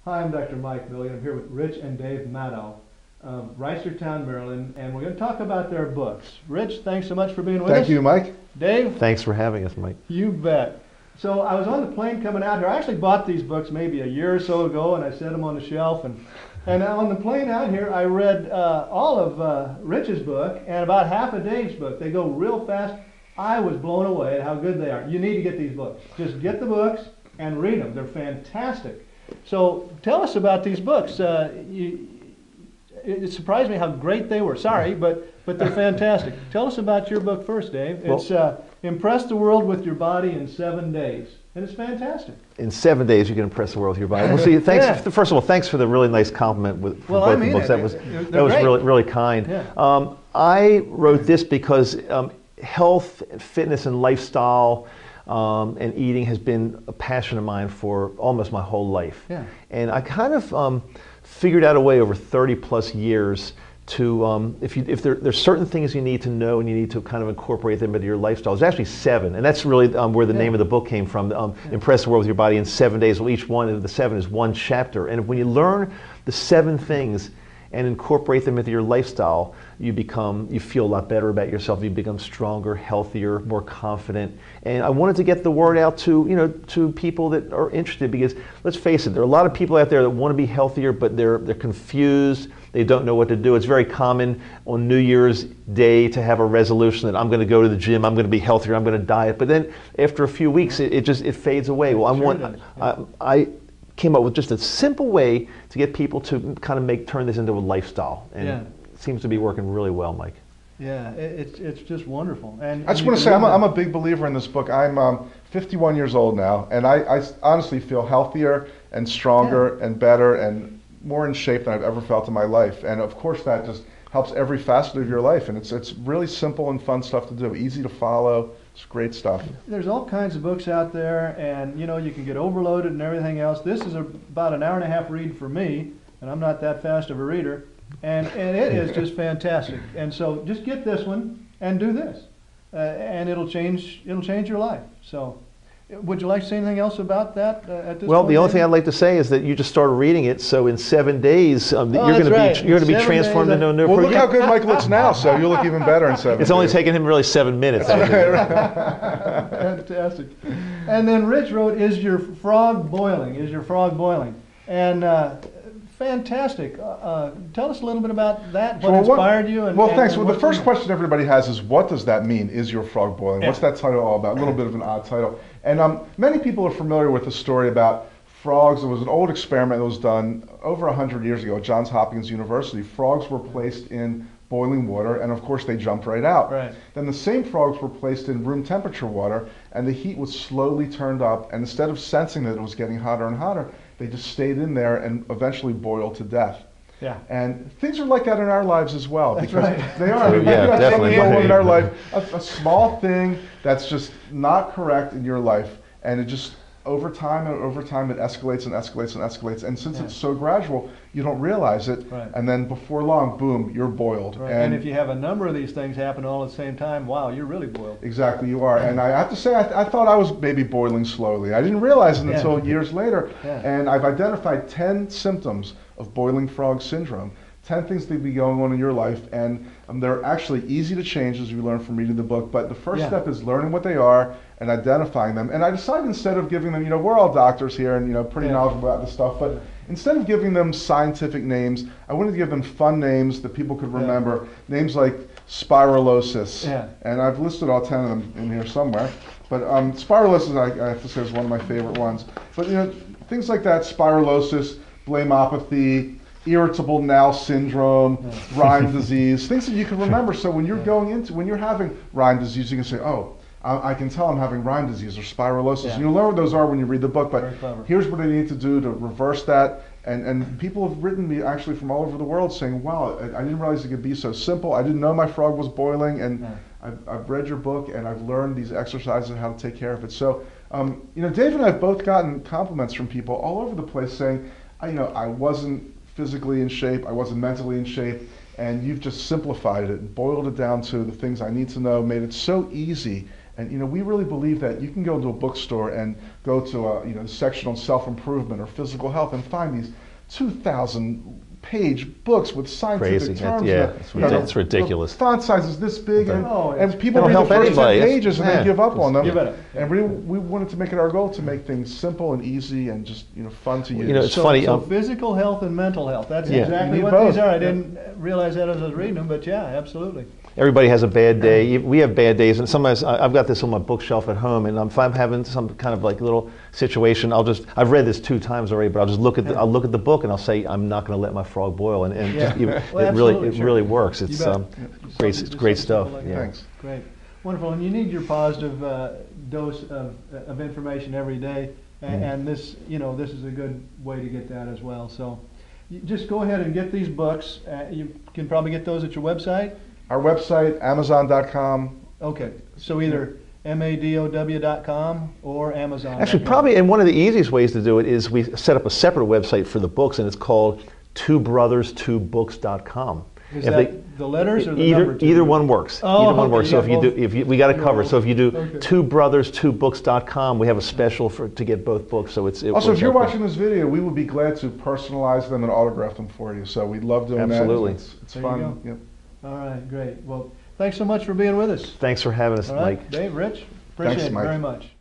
Hi, I'm Dr. Mike Milligan. I'm here with Rich and Dave Madow of Reisterstown, Maryland, and we're going to talk about their books. Rich, thanks so much for being with us. Thank you, Mike. Dave? Thanks for having us, Mike. You bet. So I was on the plane coming out here. I actually bought these books maybe a year or so ago, and I set them on the shelf. And on the plane out here, I read all of Rich's book and about half of Dave's book. They go real fast. I was blown away at how good they are. You need to get these books. Just get the books and read them. They're fantastic. So tell us about these books. It surprised me how great they were. Sorry, but they're fantastic. Tell us about your book first, Dave. It's Impress the World with Your Body in 7 days. And it's fantastic. In 7 days, you can impress the world with your body. Well, see, thanks. Yeah. First of all, thanks for the really nice compliment for both the books. That was really, really kind. Yeah. I wrote this because health, fitness, and lifestyle and eating has been a passion of mine for almost my whole life. Yeah. And I kind of figured out a way over 30 plus years to, if there's certain things you need to know and you need to kind of incorporate them into your lifestyle. There's actually 7, and that's really where the name of the book came from, Impress the World with Your Body in 7 days. Well, each one of the 7 is one chapter. And when you learn the 7 things and incorporate them into your lifestyle, you feel a lot better about yourself. You become stronger, healthier, more confident. And I wanted to get the word out to people that are interested, because let's face it, there are a lot of people out there that want to be healthier, but they're confused. They don't know what to do. It's very common on New Year's Day to have a resolution that I'm going to go to the gym, I'm going to be healthier, I'm going to diet. But then after a few weeks, it fades away. Well, I came up with just a simple way to get people to kind of turn this into a lifestyle, and it seems to be working really well, Mike. Yeah, it's just wonderful. And I just want to say I'm a big believer in this book. I'm 51 years old now, and I honestly feel healthier and stronger and better and more in shape than I've ever felt in my life. And of course that just helps every facet of your life, and it's really simple and fun stuff to do, easy to follow. It's great stuff. There's all kinds of books out there, and you can get overloaded and everything else. This is about an hour and a half read for me, and I'm not that fast of a reader, and it is just fantastic. And so just get this one and do this, and it'll change your life. So would you like to say anything else about that at this Well, point? the only thing I'd like to say is that you just started reading it, so in 7 days, you're going to be transformed into a new person. Well, look how good Mike looks now, so you'll look even better in 7 days. It's only taken him really 7 minutes. Fantastic. And then Rich wrote, Is Your Frog Boiling? Is Your Frog Boiling? And fantastic. Tell us a little bit about that, what inspired you. Thanks. Well, the first question everybody has is, what does that mean, Is Your Frog Boiling? Yeah. What's that title all about? A little bit of an odd title. And many people are familiar with the story about frogs. There was an old experiment that was done over 100 years ago at Johns Hopkins University. Frogs were placed in boiling water, and of course they jumped right out. Right. Then the same frogs were placed in room temperature water, and the heat was slowly turned up, and instead of sensing that it was getting hotter and hotter, they just stayed in there and eventually boiled to death. Yeah. And things are like that in our lives as well. That's because right. They are. Yeah, You've got definitely. something going on in our life, a small thing that's just not correct in your life, and it just over time it escalates and escalates and escalates. And since it's so gradual, you don't realize it. Right. And then before long, boom, you're boiled. Right. And if you have a number of these things happen all at the same time, wow, you're really boiled. Exactly, you are. And I have to say, I thought I was maybe boiling slowly. I didn't realize it until years later. Yeah. And I've identified 10 symptoms of boiling frog syndrome. 10 things that be going on in your life, and they're actually easy to change, as we learned from reading the book. But the first step is learning what they are and identifying them. And I decided, instead of giving them, we're all doctors here and pretty knowledgeable about this stuff, but instead of giving them scientific names, I wanted to give them fun names that people could remember. Names like spiralosis, and I've listed all 10 of them in here somewhere. But spiralosis, I have to say, is one of my favorite ones. But things like that: spiralosis, blamopathy, irritable bowel syndrome, Lyme disease, things that you can remember. So when you're when you're having Lyme disease, you can say, oh, I can tell I'm having Lyme disease or spiralosis. And you'll learn what those are when you read the book, but here's what I need to do to reverse that. And people have written me actually from all over the world saying, wow, I didn't realize it could be so simple. I didn't know my frog was boiling, and I've read your book and I've learned these exercises and how to take care of it. So, Dave and I have both gotten compliments from people all over the place saying, I wasn't physically in shape, I wasn't mentally in shape, and you've just simplified it and boiled it down to the things I need to know, made it so easy And we really believe that you can go into a bookstore and go to a section on self-improvement or physical health and find these 2,000-page books with scientific terms. It's ridiculous. Font size is this big, and people It'll read help the first 10 anybody. pages and then give up on them. Give it up. And we wanted to make it our goal to make things simple and easy and just fun to use. It's funny. So physical health and mental health. That's Yeah. exactly what both. these are. I didn't realize that as I was reading them, but yeah, absolutely. Everybody has a bad day. We have bad days, and sometimes I've got this on my bookshelf at home, and if I'm having some kind of like little situation, I've read this 2 times already, but I'll just look at the book and I'll say I'm not going to let my frog boil, and just, it really works. It's great stuff. Like Yeah. Thanks. Great, wonderful, and you need your positive dose of information every day, and this this is a good way to get that as well. So, you just go ahead and get these books. You can probably get those at your website. Our website, Amazon.com. Okay, so either madow.com or Amazon. Actually, probably, and one of the easiest ways to do it is we set up a separate website for the books, and it's called twobrothers2books.com. Is that the letters or the number two? Either one works. Oh, either one okay, works. So we got it covered. So if you do Okay. twobrothers2books.com, we have a special to get both books. So it Also, if you're works out watching this video, we would be glad to personalize them and autograph them for you. So we'd love doing Absolutely. that. It's There you fun. go. Yep. All right, great. Well, thanks so much for being with us. Thanks for having us, All right, Mike. Dave, Rich, appreciate Thanks, it Mike. very much.